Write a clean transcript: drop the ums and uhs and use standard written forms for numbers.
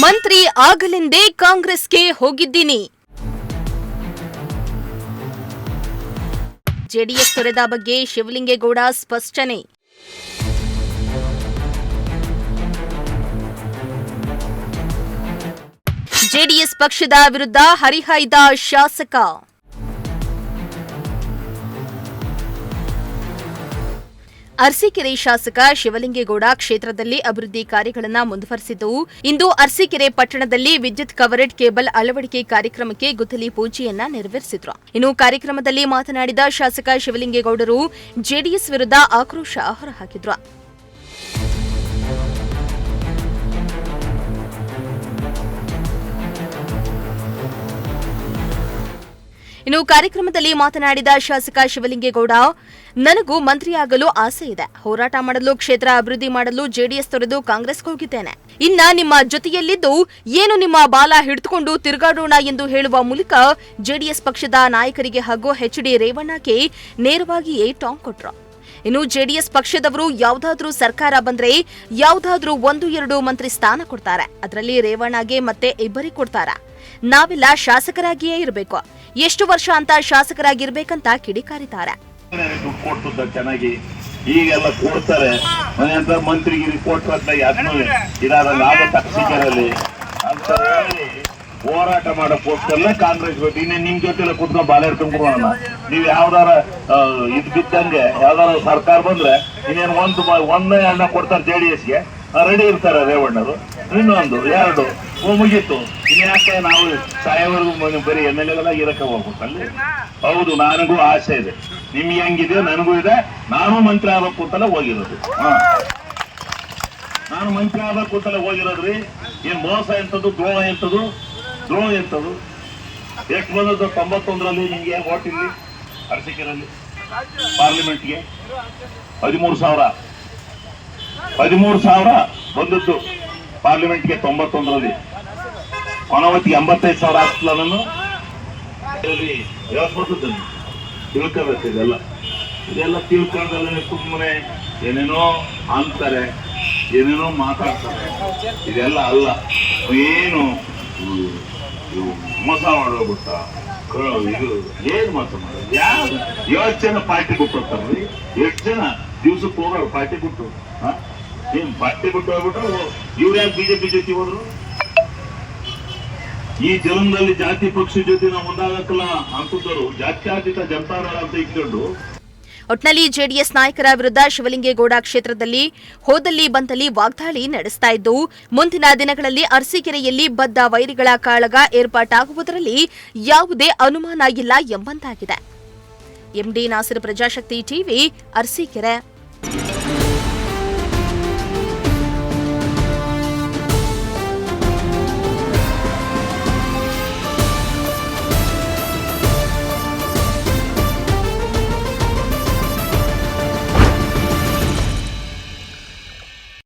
ಮಂತ್ರಿ ಆಗಲೆಂದೇ ಕಾಂಗ್ರೆಸ್ಗೆ ಹೋಗಿದ್ದೀನಿ. ಜೆಡಿಎಸ್ ತೊರೆದ ಬಗ್ಗೆ ಶಿವಲಿಂಗೇಗೌಡ ಸ್ಪಷ್ಟನೆ. ಜೆಡಿಎಸ್ ಪಕ್ಷದ ವಿರುದ್ಧ ಹರಿಹಾಯ್ದ ಶಾಸಕ. ಅರಸೀಕೆರೆ ಶಾಸಕ ಶಿವಲಿಂಗೇಗೌಡ ಕ್ಷೇತ್ರದಲ್ಲಿ ಅಭಿವೃದ್ಧಿ ಕಾರ್ಯಗಳನ್ನು ಮುಂದುವರೆಸಿದ್ದು, ಇಂದು ಅರಸೀಕೆರೆ ಪಟ್ಟಣದಲ್ಲಿ ವಿದ್ಯುತ್ ಕವರ್ಡ್ ಕೇಬಲ್ ಅಳವಡಿಕೆ ಕಾರ್ಯಕ್ರಮಕ್ಕೆ ಗುದ್ದಲಿ ಪೂಜೆಯನ್ನ ನೆರವೇರಿಸಿದ್ರು. ಇನ್ನು ಕಾರ್ಯಕ್ರಮದಲ್ಲಿ ಮಾತನಾಡಿದ ಶಾಸಕ ಶಿವಲಿಂಗೇಗೌಡರು ಜೆಡಿಎಸ್ ವಿರುದ್ಧ ಆಕ್ರೋಶ ಹೊರಹಾಕಿದ್ರು. ಇನ್ನು ಕಾರ್ಯಕ್ರಮದಲ್ಲಿ ಮಾತನಾಡಿದ ಶಾಸಕ ಶಿವಲಿಂಗೇಗೌಡ, ನನಗೂ ಮಂತ್ರಿಯಾಗಲು ಆಸೆ ಇದೆ. ಹೋರಾಟ ಮಾಡಲು, ಕ್ಷೇತ್ರ ಅಭಿವೃದ್ಧಿ ಮಾಡಲು ಜೆಡಿಎಸ್ ತೊರೆದು ಕಾಂಗ್ರೆಸ್ಗೆ ಹೋಗಿದ್ದೇನೆ. ಇನ್ನ ನಿಮ್ಮ ಜೊತೆಯಲ್ಲಿದ್ದು ಏನು ನಿಮ್ಮ ಬಾಲ ಹಿಡಿದುಕೊಂಡು ತಿರುಗಾಡೋಣ ಎಂದು ಹೇಳುವ ಮೂಲಕ ಜೆಡಿಎಸ್ ಪಕ್ಷದ ನಾಯಕರಿಗೆ ಹಾಗೂ ಎಚ್.ಡಿ. ರೇವಣ್ಣಗೆ ನೇರವಾಗಿಯೇ ಟಾಂಗ್ ಕೊಟ್ರು. ಇನ್ನು ಜೆಡಿಎಸ್ ಪಕ್ಷದವರು ಯಾವುದಾದ್ರೂ ಸರ್ಕಾರ ಬಂದ್ರೆ ಯಾವುದಾದ್ರೂ 1-2 ಮಂತ್ರಿ ಸ್ಥಾನ ಕೊಡ್ತಾರೆ. ಅದರಲ್ಲಿ ರೇವಣ್ಣಗೆ ಮತ್ತೆ ಇಬ್ಬರಿಗೆ ಕೊಡ್ತಾರ. ನಾವೆಲ್ಲ ಶಾಸಕರಾಗಿಯೇ ಇರಬೇಕು, ಎಷ್ಟು ವರ್ಷ ಅಂತ ಶಾಸಕರಾಗಿರ್ಬೇಕಂತ ಕಿಡಿಕಾರಿದ್ದಾರೆ. ಚೆನ್ನಾಗಿ ಈಗೆಲ್ಲ ಕೊಡ್ತಾರೆ ಮಂತ್ರಿಗಿರಿ ಕೊಟ್ಟರೆ ಅಂತ ಹೋರಾಟ ಮಾಡೋಕ್ಕೋಸ್ಕರ ಕಾಂಗ್ರೆಸ್ ಬೇಕು. ಇನ್ನೇ ನಿಮ್ ಜೊತೆ ಕುತ್ಕೊಂಡು ಬಾಲ ಹಿಡ್ಕೊಂಡ್ಬಿಡೋಣ. ನೀವ್ ಯಾವ್ದಾರ ಇದ್ ಬಿದ್ದಂಗೆ ಯಾವ್ದಾರ ಸರ್ಕಾರ ಬಂದ್ರೆ ಇನ್ನೇನು ಒಂದೇ ಅಣ್ಣ ಕೊಡ್ತಾರೆ ಜೆಡಿಎಸ್ಗೆ, ರೆಡಿ ಇರ್ತಾರೆ ರೇವಣ್ಣರು. ಇನ್ನೊಂದು 2 ಮುಗೀತು. ಇನ್ಯಾಕೆ ನಾವು ಸಾಯವರೆಗೂ ಬರೀ MLA ಇರಕ್ಕೆ ಹೋಗ್ಬೇಕು ಅಲ್ಲಿ? ಹೌದು, ನನಗೂ ಆಸೆ ಇದೆ. ನಿಮ್ಗೆ ಹೆಂಗಿದೆ ನನಗೂ ಇದೆ. ನಾನು ಮಂತ್ರಿ ಆಗ್ಬೇಕು ಅಂತಲೇ ಹೋಗಿರೋದು. ನಾನು ಮಂತ್ರಿ ಆಗ್ಬೇಕು ಅಂತಲೇ ಹೋಗಿರೋದ್ರಿ. ಏನ್ ಮೋಸ ಎಂತದ್ದು, ದ್ರೋಹ ಎಂತದ್ದು ಎಷ್ಟು ಬಂದದ್ದು? 91ರಲ್ಲಿ ನಿಮ್ಗೆ ಓಟ್ ಇಲ್ಲಿ ಅರಸೀಕೆರೆಯಲ್ಲಿ ಪಾರ್ಲಿಮೆಂಟ್ಗೆ 13,000 ಬಂದದ್ದು ಪಾರ್ಲಿಮೆಂಟ್ಗೆ 91ರಲ್ಲಿ. ಕೊನವತ್ತಿಗೆ 85,000 ಆಗ್ತಿಲ್ಲ. ನಾನು ತಿಳ್ಕೋಬೇಕು. ಇದೆಲ್ಲ ತಿಳ್ಕೊಂಡಲ್ಲ ಸುಮ್ಮನೆ ಏನೇನೋ ಅಂತಾರೆ, ಏನೇನೋ ಮಾತಾಡ್ತಾರೆ. ಇದೆಲ್ಲ ಅಲ್ಲ. ಏನು ಮೋಸ ಮಾಡೋಗ್ಬಿಟ್ಟ ಇದು ಏನ್ ಮೋಸ ಮಾಡೋದು? ಯಾರು 7 ಜನ ಪಾರ್ಟಿ ಬಿಟ್ಟು ಹೋಗ್ತಾರ್ರಿ? 8 ಜನ ದಿವ್ಸಕ್ಕೆ ಹೋಗೋರು ಪಾರ್ಟಿ ಬಿಟ್ಟು. ಏನ್ ಪಾರ್ಟಿ ಬಿಟ್ಟು ಹೋಗ್ಬಿಟ್ರು? ಇವ್ರು ಯಾಕೆ ಬಿಜೆಪಿ ಜೊತೆ ಹೋದ್ರು? ಈ ಜನ್ಮದಲ್ಲಿ ಜಾತಿ ಪಕ್ಷ ಜೊತೆ ನಾವು ಮುಂದಾಗಕ್ಕಲ್ಲ ಅಂತಿದ್ದರು. ಜಾತ್ಯತೀತ ಜನತಾದಳ ಅಂತ ಇಟ್ಕೊಂಡು ಒಟ್ನಲ್ಲಿ ಜೆಡಿಎಸ್ ನಾಯಕರ ವಿರುದ್ಧ ಶಿವಲಿಂಗೇಗೌಡ ಕ್ಷೇತ್ರದಲ್ಲಿ ಹೋದಲ್ಲಿ ಬಂದಲ್ಲಿ ವಾಗ್ದಾಳಿ ನಡೆಸ್ತಾ ಇದ್ದು, ಮುಂದಿನ ದಿನಗಳಲ್ಲಿ ಅರಸೀಕೆರೆಯಲ್ಲಿ ಬದ್ಧ ವೈರಿಗಳ ಕಾಳಗ ಏರ್ಪಾಟಾಗುವುದರಲ್ಲಿ ಯಾವುದೇ ಅನುಮಾನ ಇಲ್ಲ ಎಂಬಂತಾಗಿದೆ. MD Nasir, Prajashakti TV, Arsikere.